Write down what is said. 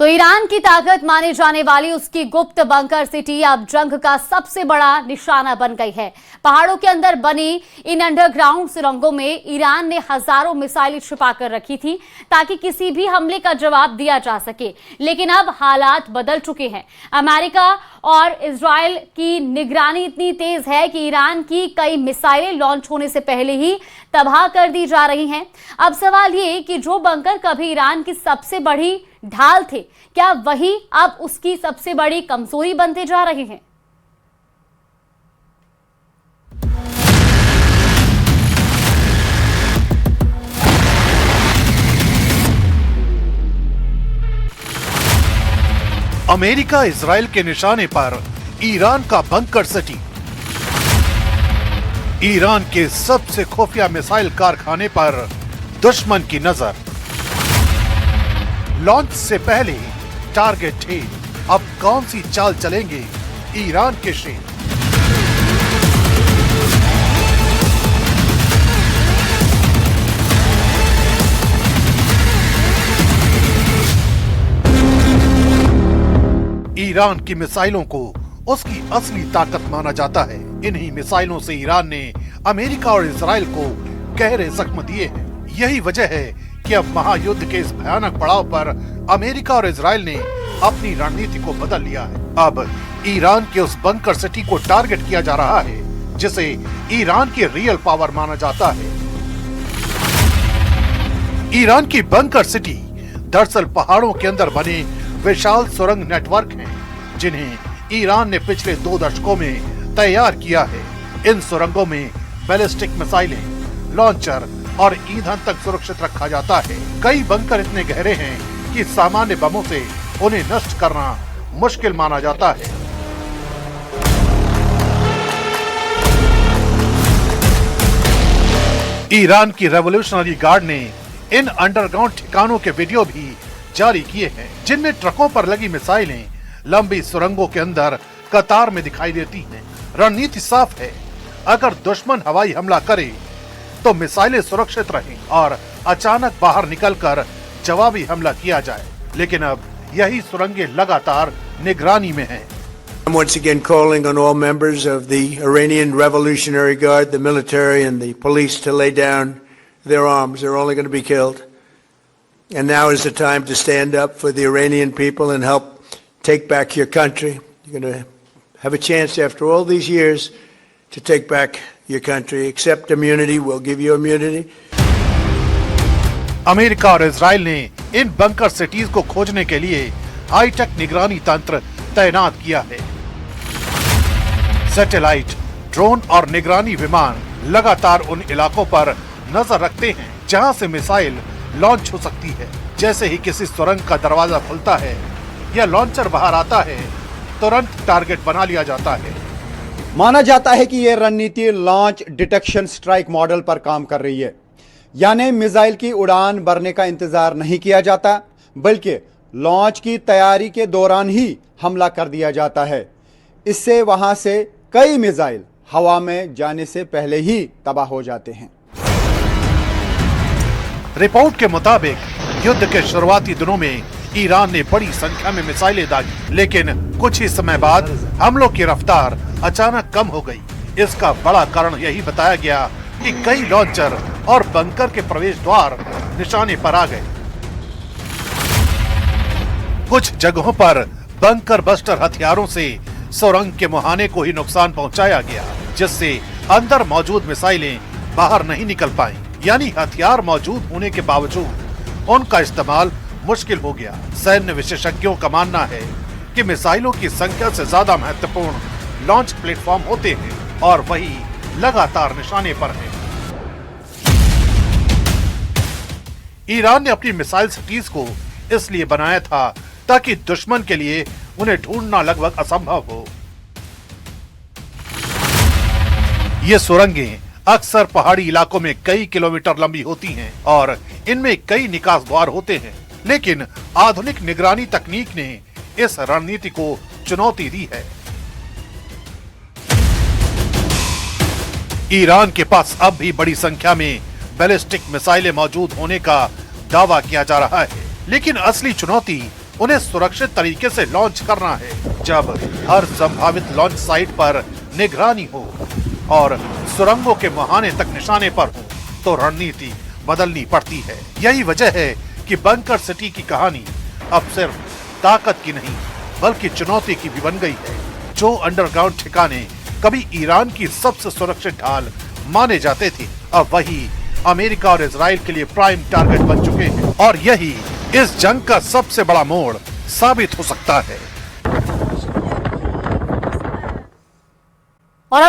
तो ईरान की ताकत माने जाने वाली उसकी गुप्त बंकर सिटी अब जंग का सबसे बड़ा निशाना बन गई है। पहाड़ों के अंदर बनी इन अंडरग्राउंड सुरंगों में ईरान ने हजारों मिसाइलें छिपा कर रखी थी ताकि किसी भी हमले का जवाब दिया जा सके। लेकिन अब हालात बदल चुके हैं। अमेरिका और इजराइल की निगरानी इतनी तेज है कि ईरान की कई मिसाइलें लॉन्च होने से पहले ही तबाह कर दी जा रही हैं। अब सवाल ये कि जो बंकर कभी ईरान की सबसे बड़ी ढाल थे, क्या वही अब उसकी सबसे बड़ी कमजोरी बनते जा रहे हैं? अमेरिका इजराइल के निशाने पर ईरान का बंकर सिटी। ईरान के सबसे खुफिया मिसाइल कारखाने पर दुश्मन की नजर। लॉन्च से पहले टारगेट थे, अब कौन सी चाल चलेंगे ईरान के शेर? ईरान की मिसाइलों को उसकी असली ताकत माना जाता है। इन्हीं मिसाइलों से ईरान ने अमेरिका और इजराइल को गहरे जख्म दिए हैं। यही वजह है कि अब महायुद्ध के इस भयानक पड़ाव पर अमेरिका और इजराइल ने अपनी रणनीति को बदल लिया है। अब ईरान के उस बंकर सिटी को टारगेट किया जा रहा है जिसे ईरान की रियल पावर माना जाता है। ईरान की बंकर सिटी दरअसल पहाड़ों के अंदर बने विशाल सुरंग नेटवर्क हैं, जिन्हें ईरान ने पिछले 2 दशकों में तैयार किया है। इन सुरंगों में बैलिस्टिक मिसाइलें, लॉन्चर और ईंधन तक सुरक्षित रखा जाता है। कई बंकर इतने गहरे हैं कि सामान्य बमों से उन्हें नष्ट करना मुश्किल माना जाता है। ईरान की रेवोल्यूशनरी गार्ड ने इन अंडरग्राउंड ठिकानों के वीडियो भी जारी किए हैं, जिनमें ट्रकों पर लगी मिसाइलें लंबी सुरंगों के अंदर कतार में दिखाई देती हैं। रणनीति साफ है, अगर दुश्मन हवाई हमला करे तो मिसाइलें सुरक्षित रहें और अचानक बाहर निकलकर जवाबी हमला किया जाए। लेकिन अब यही सुरंगें लगातार निगरानी में हैं। I'm once again calling on all members of the Iranian Revolutionary Guard, the military and the police to lay down their arms. They're only going to be killed. And now is the time to stand up for the Iranian people and help take back your country. You're going to have a chance after all these years to take back your country. Accept immunity. We'll give you immunity. America और Israel ने इन bunker cities को खोजने के लिए hi tech निगरानी तंत्र तैनात किया है। सैटेलाइट, ड्रोन और निगरानी विमान लगातार उन इलाकों पर नजर रखते हैं जहां से मिसाइल लॉन्च हो सकती है। जैसे ही किसी सुरंग का दरवाजा खुलता है या लॉन्चर बाहर आता है, तुरंत टारगेट बना लिया जाता है। माना जाता है कि यह रणनीति लॉन्च डिटेक्शन स्ट्राइक मॉडल पर काम कर रही है, यानी मिसाइल की उड़ान भरने का इंतजार नहीं किया जाता, बल्कि लॉन्च की तैयारी के दौरान ही हमला कर दिया जाता है। इससे वहां से कई मिसाइल हवा में जाने से पहले ही तबाह हो जाते हैं। रिपोर्ट के मुताबिक युद्ध के शुरुआती दिनों में ईरान ने बड़ी संख्या में मिसाइलें दागी, लेकिन कुछ ही समय बाद हमलों की रफ्तार अचानक कम हो गई। इसका बड़ा कारण यही बताया गया कि कई लॉन्चर और बंकर के प्रवेश द्वार निशाने पर आ गए। कुछ जगहों पर बंकर बस्टर हथियारों से सुरंग के मुहाने को ही नुकसान पहुंचाया गया, जिससे अंदर मौजूद मिसाइलें बाहर नहीं निकल पाई। यानी हथियार मौजूद होने के बावजूद उनका इस्तेमाल मुश्किल हो गया। सैन्य विशेषज्ञों का मानना है कि मिसाइलों की संख्या से ज्यादा महत्वपूर्ण लॉन्च प्लेटफॉर्म होते हैं और वही लगातार निशाने पर हैं। ईरान ने अपनी मिसाइल सिटीज को इसलिए बनाया था ताकि दुश्मन के लिए उन्हें ढूंढना लगभग असंभव हो। ये सुरंगें अक्सर पहाड़ी इलाकों में कई किलोमीटर लंबी होती हैं और इनमें कई निकास द्वार होते हैं। लेकिन आधुनिक निगरानी तकनीक ने इस रणनीति को चुनौती दी है। ईरान के पास अब भी बड़ी संख्या में बैलिस्टिक मिसाइलें मौजूद होने का दावा किया जा रहा है, लेकिन असली चुनौती उन्हें सुरक्षित तरीके से लॉन्च करना है। जब हर संभावित लॉन्च साइट पर निगरानी हो और सुरंगों के मुहाने तक निशाने पर हो, तो रणनीति बदलनी पड़ती है। यही वजह है कि बंकर सिटी की कहानी अब सिर्फ ताकत की नहीं बल्कि चुनौती की भी बन गई है। जो अंडरग्राउंड ठिकाने कभी ईरान की सबसे सुरक्षित ढाल माने जाते थे, अब वही अमेरिका और इजराइल के लिए प्राइम टारगेट बन चुके हैं और यही इस जंग का सबसे बड़ा मोड़ साबित हो सकता है।